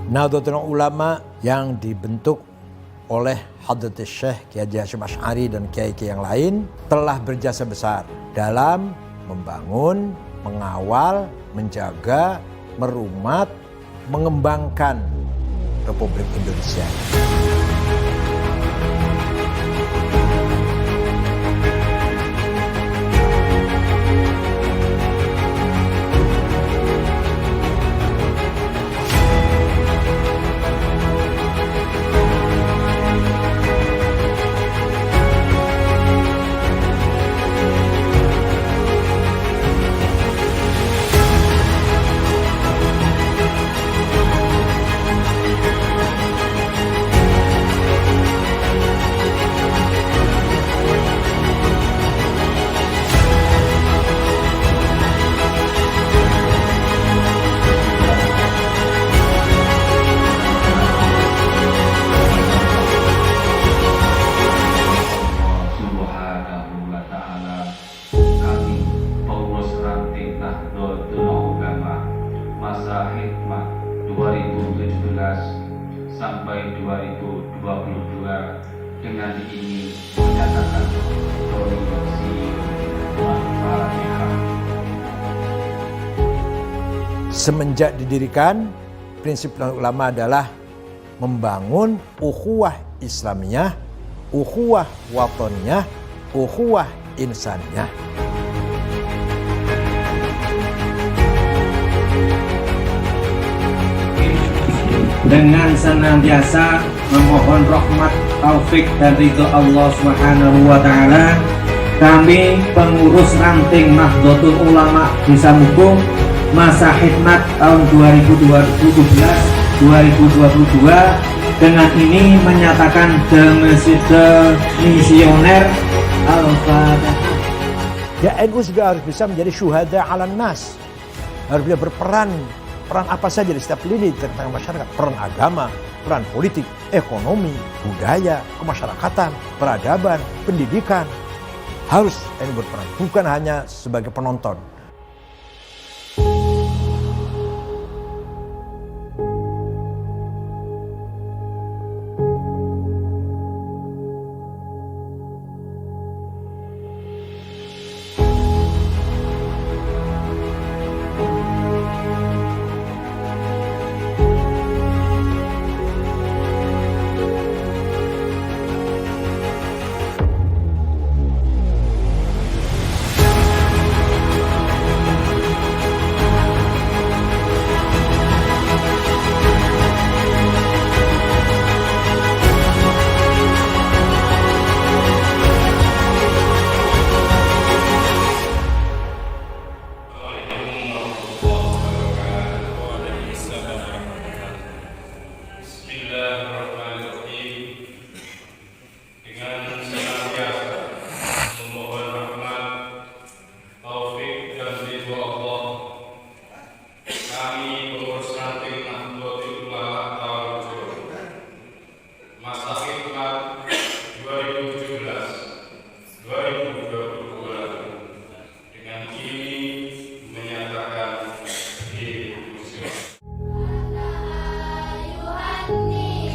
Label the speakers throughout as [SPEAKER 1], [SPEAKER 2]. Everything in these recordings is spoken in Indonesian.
[SPEAKER 1] Nahdlatul Ulama yang dibentuk oleh Hadratus Syekh Kiai Haji Hasyim Asy'ari dan kiai-kiai yang lain telah berjasa besar dalam membangun, mengawal, menjaga, merumat, mengembangkan Republik Indonesia.
[SPEAKER 2] Masa hikmah 2017 sampai 2022 dengan ini menyatakan toleransi Al-Fatihah.
[SPEAKER 1] Semenjak didirikan, prinsip ulama adalah membangun ukhuwah Islamiyah, ukhuwah wataniyah, ukhuwah insaniyah.
[SPEAKER 3] Dengan senantiasa memohon rahmat, taufik dan ridho Allah Subhanahu wa Ta'ala, kami pengurus ranting Nahdlatul Ulama Desa Mukung masa hikmat tahun 2017-2022 dengan ini menyatakan demisioner Al-Fatihah.
[SPEAKER 1] Ya, NU juga harus bisa menjadi syuhada 'alan nas. Harus bisa berperan apa saja di setiap lini tentang masyarakat, peran agama, peran politik, ekonomi, budaya, kemasyarakatan, peradaban, pendidikan. Harus NU berperan, bukan hanya sebagai penonton.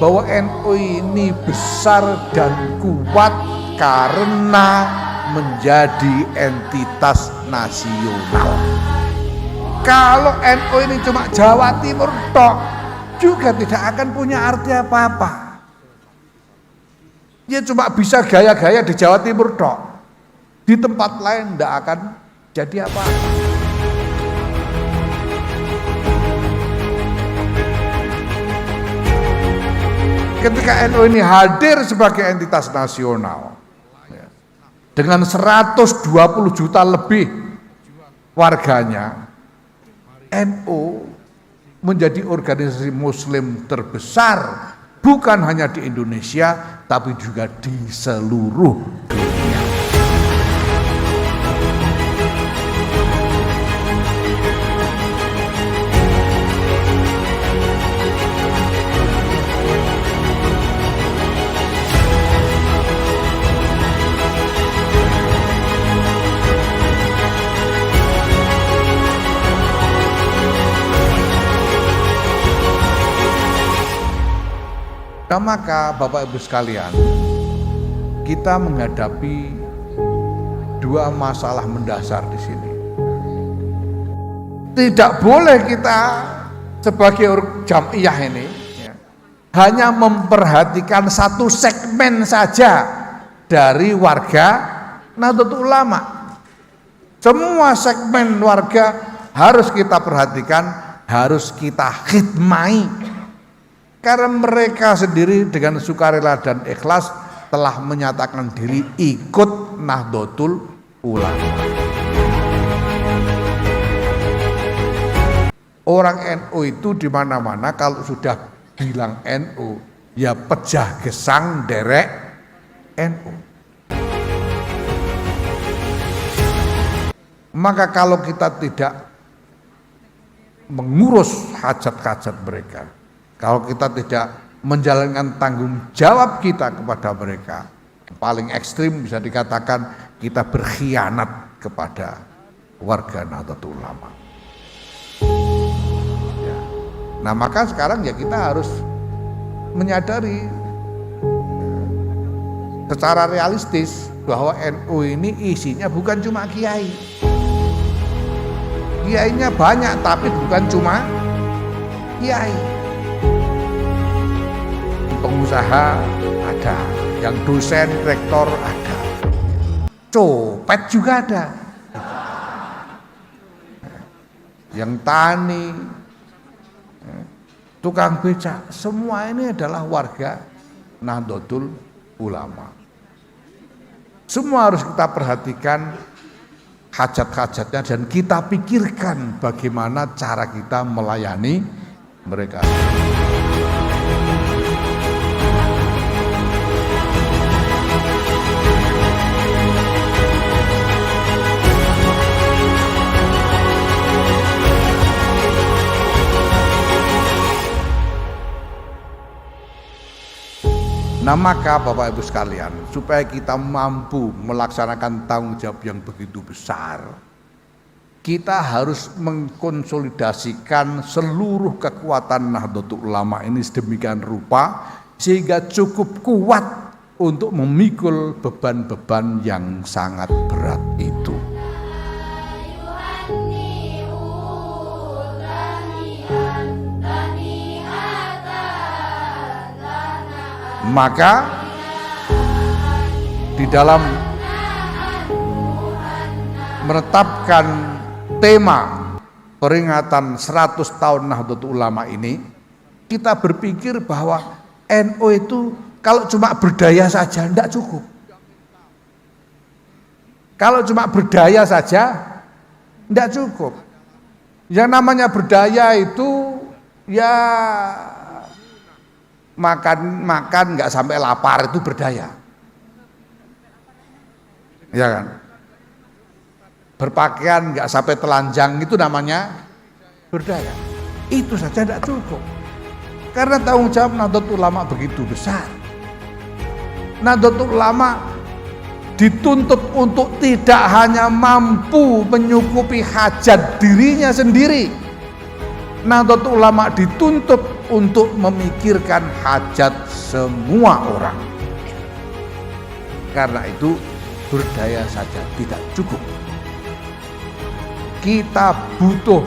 [SPEAKER 4] Bahwa NU ini besar dan kuat karena menjadi entitas nasional. Kalau NU ini cuma Jawa Timur tok, juga tidak akan punya arti apa-apa. Dia cuma bisa gaya-gaya di Jawa Timur tok. Di tempat lain tidak akan jadi apa-apa. Ketika NU ini hadir sebagai entitas nasional dengan 120 juta lebih warganya, NU menjadi organisasi muslim terbesar bukan hanya di Indonesia tapi juga di seluruh dunia. Nah, maka Bapak Ibu sekalian, kita menghadapi dua masalah mendasar di sini. Tidak boleh kita sebagai jamiah ini hanya memperhatikan satu segmen saja dari warga Nahdlatul Ulama. Semua segmen warga harus kita perhatikan, harus kita khidmai. Karena mereka sendiri dengan sukarela dan ikhlas telah menyatakan diri ikut Nahdlatul Ulama. Orang NU itu di mana-mana kalau sudah bilang NU, ya pejah gesang derek NU. Maka kalau kita tidak mengurus hajat-hajat mereka, kalau kita tidak menjalankan tanggung jawab kita kepada mereka, paling ekstrim bisa dikatakan kita berkhianat kepada warga Nahdlatul Ulama. Ya. Nah, maka sekarang ya kita harus menyadari secara realistis bahwa NU ini isinya bukan cuma kiai. Kiainya banyak tapi bukan cuma kiai. Pengusaha ada, yang dosen, rektor ada, copet juga ada, yang tani, tukang becak, semua ini adalah warga Nahdlatul Ulama. Semua harus kita perhatikan hajat-hajatnya dan kita pikirkan bagaimana cara kita melayani mereka. Nah, maka Bapak Ibu sekalian, supaya kita mampu melaksanakan tanggung jawab yang begitu besar, kita harus mengkonsolidasikan seluruh kekuatan Nahdlatul Ulama ini sedemikian rupa sehingga cukup kuat untuk memikul beban-beban yang sangat berat itu. Maka di dalam menetapkan tema peringatan 100 tahun Nahdlatul Ulama ini, kita berpikir bahwa NU itu kalau cuma berdaya saja tidak cukup. Kalau cuma berdaya saja tidak cukup. Yang namanya berdaya itu ya makan nggak sampai lapar itu berdaya, ya kan? Berpakaian nggak sampai telanjang itu namanya berdaya. Itu saja tidak cukup, karena tanggung jawab Nahdlatul Ulama begitu besar. Nahdlatul Ulama dituntut untuk tidak hanya mampu menyukupi hajat dirinya sendiri. Nahdlatul Ulama dituntut untuk memikirkan hajat semua orang. Karena itu berdaya saja tidak cukup. Kita butuh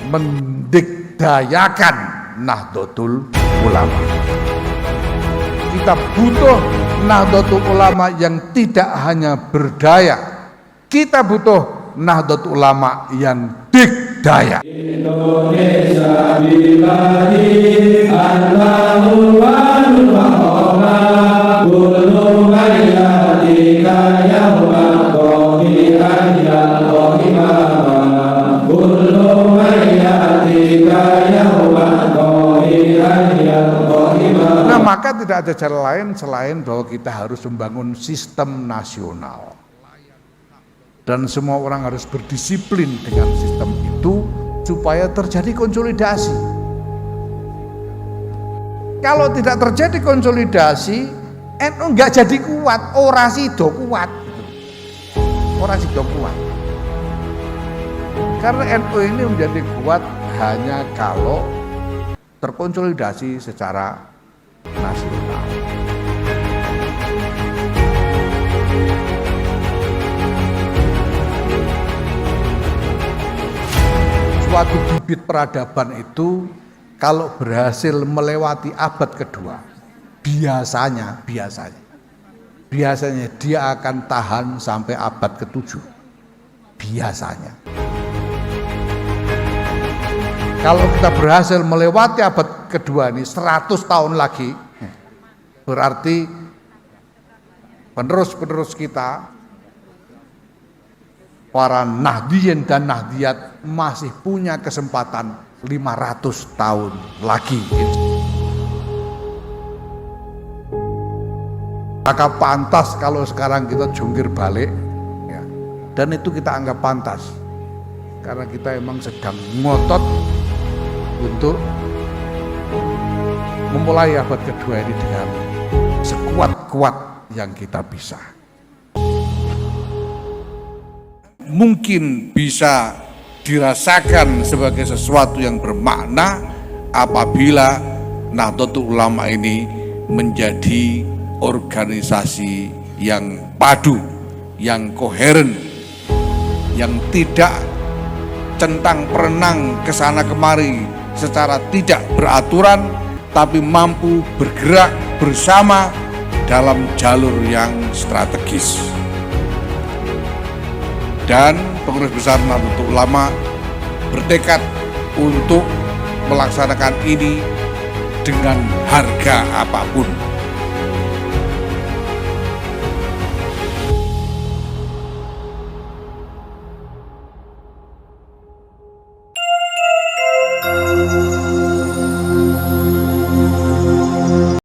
[SPEAKER 4] mendikdayakan Nahdlatul Ulama. Kita butuh Nahdlatul Ulama yang tidak hanya berdaya. Kita butuh Nahdlatul Ulama yang dikdaya. Indonesia billahi Allahul Wadud Waqona kullu mayyatika yawma qawmi'an yal-qawimah kullu mayyatika yawma qawmi'an yal-qawimah. Nah, maka tidak ada cara lain selain bahwa kita harus membangun sistem nasional. Dan semua orang harus berdisiplin dengan sistem itu supaya terjadi konsolidasi. Kalau tidak terjadi konsolidasi, NU nggak jadi kuat, ora sido kuat. Ora sido kuat. Karena NU ini menjadi kuat hanya kalau terkonsolidasi secara nasional. Suatu bibit peradaban itu kalau berhasil melewati abad kedua, biasanya dia akan tahan sampai abad ke-7. Biasanya. Kalau kita berhasil melewati abad kedua ini 100 tahun lagi, berarti penerus-penerus kita, para Nahdliyin dan Nahdliyat masih punya kesempatan 500 tahun lagi. Maka pantas kalau sekarang kita jungkir balik, ya. Dan itu kita anggap pantas, karena kita emang sedang ngotot untuk memulai abad kedua ini dengan sekuat-kuat yang kita bisa. Mungkin bisa dirasakan sebagai sesuatu yang bermakna apabila Nahdlatul Ulama ini menjadi organisasi yang padu, yang koheren, yang tidak centang perenang kesana kemari secara tidak beraturan, tapi mampu bergerak bersama dalam jalur yang strategis. Dan pengurus besar Nahdlatul Ulama bertekad untuk melaksanakan ini dengan harga apapun.